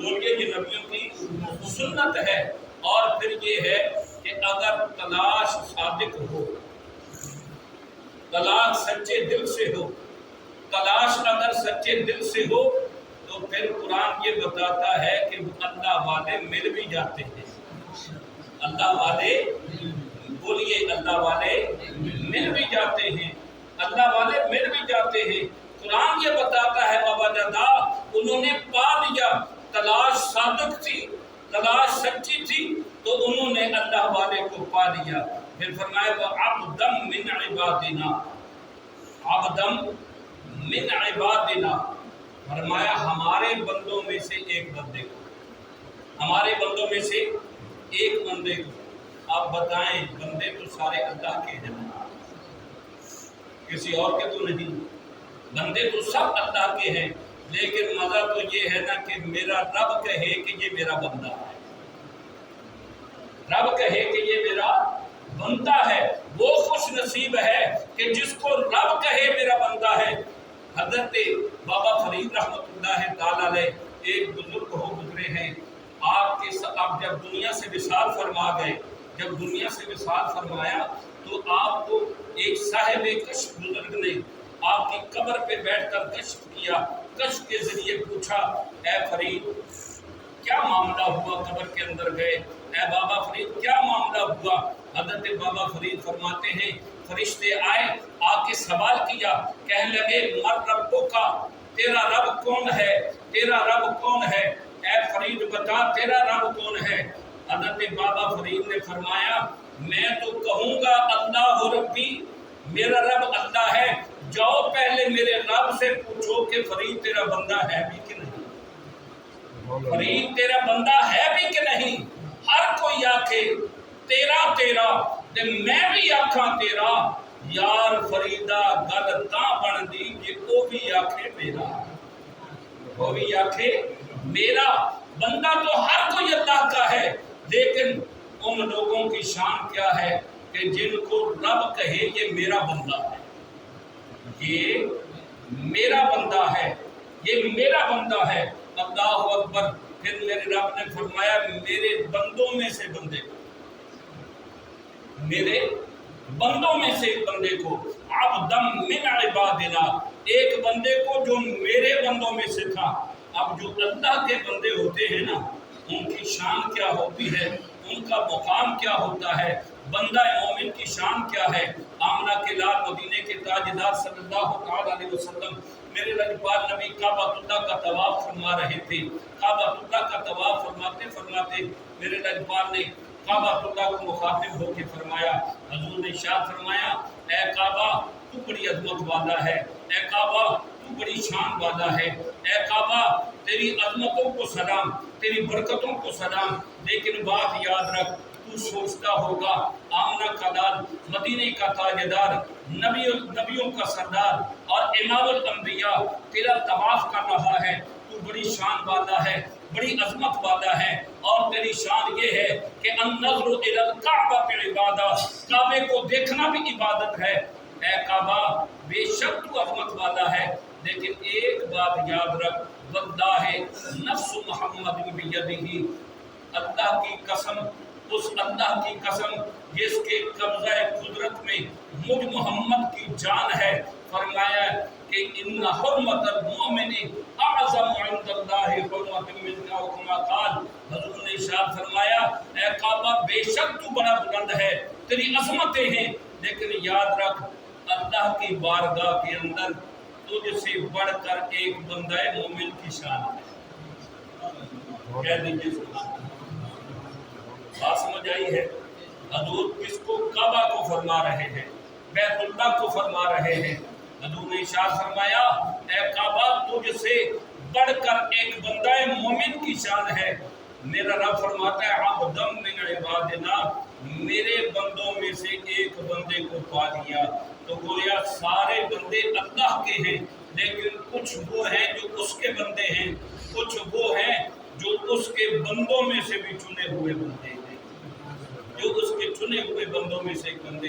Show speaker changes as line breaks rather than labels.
بولیے یہ نبیوں کی سنت ہے۔ اور پھر یہ ہے کہ اگر تلاش صادق ہو، تلاش سچے دل سے ہو، تلاش اگر سچے دل سے ہو تو پھر قرآن یہ بتاتا ہے کہ اللہ والے مل بھی جاتے ہیں۔ اللہ والے، بولیے اللہ والے مل بھی جاتے ہیں، اللہ والے مل بھی جاتے ہیں۔ قرآن یہ بتاتا ہے ووجدا، انہوں نے پا لیا، تلاش صادق تھی، تلاش سچی تھی تو انہوں نے اللہ والے کو پا لیا۔ پھر فرمایا وعبدم من عبادنا، عبدم من عبادنا، فرمایا ہمارے بندوں میں سے ایک بندے کو، ہمارے بندوں میں سے ایک بندے کو۔ آپ بتائیں بندے تو سارے اللہ کے ہیں، کسی اور کے تو نہیں، بندے تو سب اللہ کے ہیں، لیکن مزہ تو یہ ہے نا کہ میرا رب کہے کہ یہ میرا بندہ ہے، رب کہے کہ یہ میرا بندہ ہے۔ وہ خوش نصیب ہے کہ جس کو رب کہے میرا بندہ ہے۔ حضرت بابا فرید رحمۃ اللہ تعالی علیہ ایک بزرگ ہو گزرے ہیں، آپ جب دنیا سے وصال فرما گئے، جب دنیا سے وصال فرمایا تو آپ کو ایک صاحب کشف بزرگ نے آپ کی قبر پہ بیٹھ کر کشف کیا، کشف کے ذریعے پوچھا اے فرید کیا معاملہ ہوا؟ قبر کے اندر گئے، اے بابا فرید کیا معاملہ ہوا؟ حضرت بابا فرید فرماتے ہیں فرشتے آئے، آ کے سوال کیا، کہنے لگے مر ربوں کا، تیرا رب کون ہے؟ تیرا رب کون ہے؟ اے فرید بتا تیرا رب کون ہے؟ حضرت بابا فرید نے فرمایا میں تو کہوں گا اللہ ربی، میرا رب اللہ ہے، جاؤ پہلے میرے رب سے پوچھو کہ فرید تیرا بندہ ہے بھی کہ نہیں، فرید تیرا بندہ ہے بھی کہ نہیں۔ ہر کوئی آکھے تیرا تیرا تے میں بھی آکھاں تیرا، یار فریدہ گل تاں بن دی کہ وہ بھی آکھے میرا، وہ بھی آکھے میرا۔ بندہ تو ہر کوئی اللہ کا ہے، لیکن ان لوگوں کی شان کیا ہے کہ جن کو رب کہے یہ میرا بندہ ہے، یہ میرا بندہ ہے، یہ میرا بندہ ہے۔ اللہ اکبر۔ پھر میرے رب نے فرمایا میرے بندوں میں سے بندے کو، میرے بندوں میں سے ایک بندے کو، عبدم من عبادنا، ایک بندے کو جو میرے بندوں میں سے تھا۔ اب جو اللہ کے بندے ہوتے ہیں نا ان کی شان کیا ہوتی ہے، ان کا مقام کیا ہوتا ہے، بندہ مومن کی شان کیا ہے۔ آمنہ کے لال مدینے کے تاجدار صلی اللہ علیہ وسلم میرے لجپال نبی کعبۃ اللہ کا طواف فرما رہے تھے، کعبۃ اللہ کا طواف فرماتے فرماتے میرے لجپال نے کعبۃ اللہ کو مخاطب ہو کے فرمایا، حضور نے ارشاد فرمایا اے کعبہ تو بڑی عظمت والا ہے، اے کعبہ تو بڑی شان والا ہے، اے کعبہ تیری عظمتوں کو سلام، تیری برکتوں کو سلام، لیکن بات یاد رکھ تو سوچتا ہوگا آمنہ کا لال، مدینے کا تاجدار، نبیوں کا سردار اور امام الانبیاء تیرا طواف کر رہا ہے، تو بڑی شان والا ہے، بڑی عظمت والا ہے، اور تیری شان یہ ہے کہ النظر الی الکعبۃ عبادہ، کعبے کو دیکھنا بھی عبادت ہے۔ اے کعبہ بے شک تو عظمت والا ہے، لیکن ایک بات یاد رکھ واللہ نفس محمد بیدہ، اللہ کی قسم، اس اللہ کی قسم جس کے قبضہ قدرت میں مجھ محمد کی جان ہے، فرمایا کہ ان حرمت المؤمن اعظم عند اللہ حرمت منکا وکما قال، حضور نے ارشاد فرمایا اے کعبہ بے شک تو بڑا بلند ہے، تیری عظمتیں ہیں، لیکن یاد رکھ اللہ کی بارگاہ کے اندر تجھ سے بڑھ کر ایک بندہ مومن کی شان ہے۔ کہہ دیجیے سبحان اللہ۔ بات سمجھ آئی ہے؟ حضور کس کو؟ کعبہ کو فرما رہے ہیں، بیت اللہ کو فرما رہے ہیں۔ حضور نے ارشاد فرمایا اے کعبہ تجھ سے بڑھ کر ایک بندہ مومن کی شان ہے۔ میرا رب فرماتا ہے عبدم من عبادنا، میرے بندوں میں سے ایک بندے کو پا لیا۔ تو گویا سارے بندے اللہ کے ہیں، لیکن کچھ وہ ہیں جو اس کے بندے ہیں، کچھ وہ ہیں جو اس کے بندوں میں سے بھی چنے ہوئے بندے ہیں، جو اس کے چنے ہوئے بندوں میں سے ایک بندے